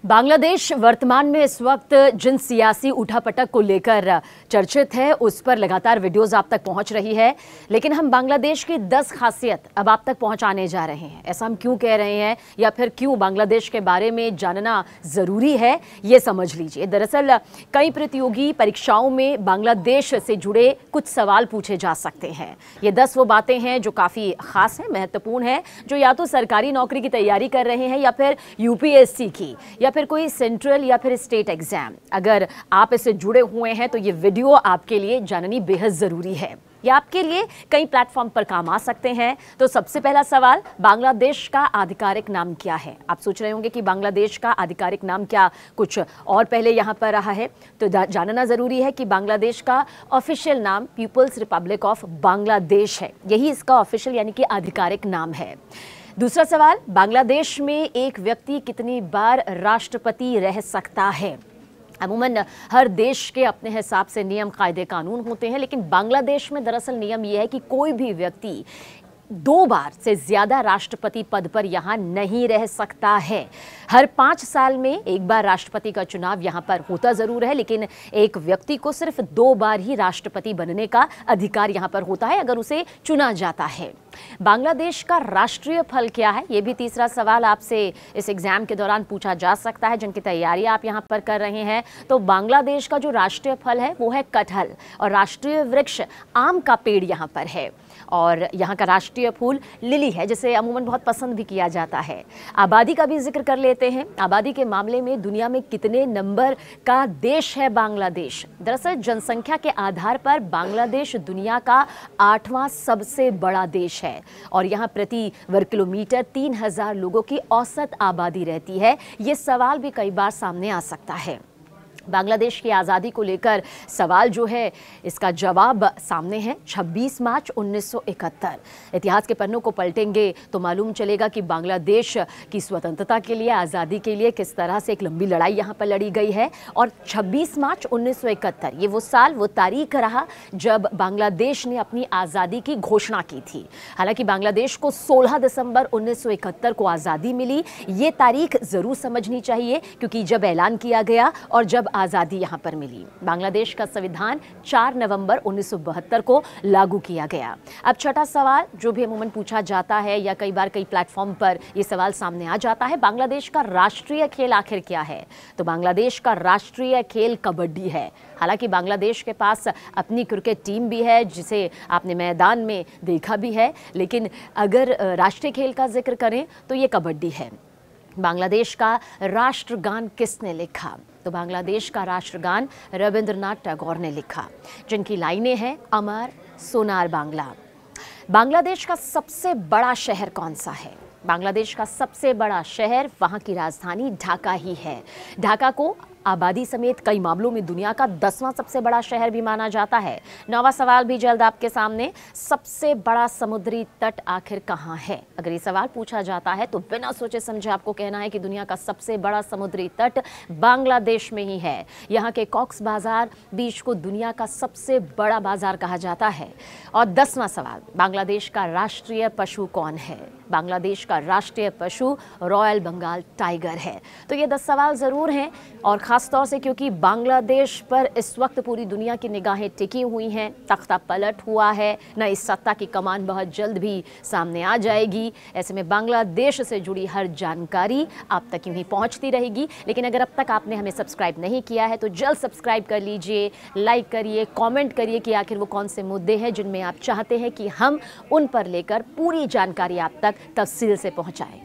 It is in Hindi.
बांग्लादेश वर्तमान में इस वक्त जिन सियासी उठापटक को लेकर चर्चित है उस पर लगातार वीडियोस आप तक पहुंच रही है, लेकिन हम बांग्लादेश की 10 खासियत अब आप तक पहुंचाने जा रहे हैं। ऐसा हम क्यों कह रहे हैं या फिर क्यों बांग्लादेश के बारे में जानना जरूरी है, ये समझ लीजिए। दरअसल कई प्रतियोगी परीक्षाओं में बांग्लादेश से जुड़े कुछ सवाल पूछे जा सकते हैं। ये 10 वो बातें हैं जो काफ़ी खास हैं, महत्वपूर्ण है, जो या तो सरकारी नौकरी की तैयारी कर रहे हैं या फिर यूपीएससी की या फिर कोई सेंट्रल या फिर स्टेट एग्जाम। अगर आप इससे जुड़े हुए हैं तो ये वीडियो आपके लिए जाननी बेहद ज़रूरी है। ये आपके लिए कई प्लेटफॉर्म पर काम आ सकते हैं। तो सबसे पहला सवाल, बांग्लादेश का आधिकारिक नाम क्या है? आप सोच रहे होंगे कि बांग्लादेश का आधिकारिक नाम क्या कुछ और पहले यहाँ पर रहा है, तो जानना ज़रूरी है कि बांग्लादेश का ऑफिशियल नाम पीपल्स रिपब्लिक ऑफ बांग्लादेश है। यही इसका ऑफिशियल यानी कि आधिकारिक नाम है। दूसरा सवाल, बांग्लादेश में एक व्यक्ति कितनी बार राष्ट्रपति रह सकता है? अमूमन हर देश के अपने हिसाब से नियम कायदे कानून होते हैं, लेकिन बांग्लादेश में दरअसल नियम यह है कि कोई भी व्यक्ति 2 बार से ज्यादा राष्ट्रपति पद पर यहाँ नहीं रह सकता है। हर 5 साल में एक बार राष्ट्रपति का चुनाव यहाँ पर होता जरूर है, लेकिन एक व्यक्ति को सिर्फ 2 बार ही राष्ट्रपति बनने का अधिकार यहाँ पर होता है अगर उसे चुना जाता है। बांग्लादेश का राष्ट्रीय फल क्या है? ये भी तीसरा सवाल आपसे इस एग्जाम के दौरान पूछा जा सकता है, जिनकी तैयारी आप यहाँ पर कर रहे हैं। तो बांग्लादेश का जो राष्ट्रीय फल है वो है कटहल, और राष्ट्रीय वृक्ष आम का पेड़ यहाँ पर है, और यहाँ का राष्ट्रीय फूल लिली है, जिसे अमूमन बहुत पसंद भी किया जाता है। आबादी का भी जिक्र कर लेते हैं। आबादी के मामले में दुनिया में कितने नंबर का देश है बांग्लादेश? दरअसल जनसंख्या के आधार पर बांग्लादेश दुनिया का 8वां सबसे बड़ा देश है, और यहाँ प्रति वर्ग किलोमीटर 3000 लोगों की औसत आबादी रहती है। ये सवाल भी कई बार सामने आ सकता है। बांग्लादेश की आज़ादी को लेकर सवाल जो है, इसका जवाब सामने है 26 मार्च 1971। इतिहास के पन्नों को पलटेंगे तो मालूम चलेगा कि बांग्लादेश की स्वतंत्रता के लिए, आज़ादी के लिए किस तरह से एक लंबी लड़ाई यहाँ पर लड़ी गई है। और 26 मार्च 1971 ये वो साल, वो तारीख रहा जब बांग्लादेश ने अपनी आज़ादी की घोषणा की थी। हालांकि बांग्लादेश को 16 दिसंबर 1971 को आज़ादी मिली। ये तारीख ज़रूर समझनी चाहिए, क्योंकि जब ऐलान किया गया और जब आज़ादी यहाँ पर मिली। बांग्लादेश का संविधान 4 नवंबर 1972 को लागू किया गया। अब छठा सवाल जो भी अमूमन पूछा जाता है या कई बार कई प्लेटफॉर्म पर ये सवाल सामने आ जाता है, बांग्लादेश का राष्ट्रीय खेल आखिर क्या है? तो बांग्लादेश का राष्ट्रीय खेल कबड्डी है। हालांकि बांग्लादेश के पास अपनी क्रिकेट टीम भी है, जिसे आपने मैदान में देखा भी है, लेकिन अगर राष्ट्रीय खेल का जिक्र करें तो ये कबड्डी है। बांग्लादेश का राष्ट्रगान किसने लिखा? तो बांग्लादेश का राष्ट्रगान रविंद्रनाथ टैगोर ने लिखा, जिनकी लाइनें हैं अमर सोनार बांग्ला। बांग्लादेश का सबसे बड़ा शहर कौन सा है? बांग्लादेश का सबसे बड़ा शहर, वहाँ की राजधानी ढाका ही है। ढाका को आबादी समेत कई मामलों में दुनिया का 10वां सबसे बड़ा शहर भी माना जाता है। 9वां सवाल भी जल्द आपके सामने, सबसे बड़ा समुद्री तट आखिर कहाँ है? अगर ये सवाल पूछा जाता है तो बिना सोचे समझे आपको कहना है कि दुनिया का सबसे बड़ा समुद्री तट बांग्लादेश में ही है। यहाँ के कॉक्स बाजार बीच को दुनिया का सबसे बड़ा बाजार कहा जाता है। और 10वां सवाल, बांग्लादेश का राष्ट्रीय पशु कौन है? बांग्लादेश का राष्ट्रीय पशु रॉयल बंगाल टाइगर है। तो ये 10 सवाल ज़रूर हैं, और ख़ासतौर से क्योंकि बांग्लादेश पर इस वक्त पूरी दुनिया की निगाहें टिकी हुई हैं। तख्ता पलट हुआ है, नई सत्ता की कमान बहुत जल्द भी सामने आ जाएगी। ऐसे में बांग्लादेश से जुड़ी हर जानकारी आप तक यूँ ही पहुँचती रहेगी। लेकिन अगर अब तक आपने हमें सब्सक्राइब नहीं किया है तो जल्द सब्सक्राइब कर लीजिए, लाइक करिए, कॉमेंट करिए कि आखिर वो कौन से मुद्दे हैं जिनमें आप चाहते हैं कि हम उन पर लेकर पूरी जानकारी आप तक तफसील से पहुँचाएँ।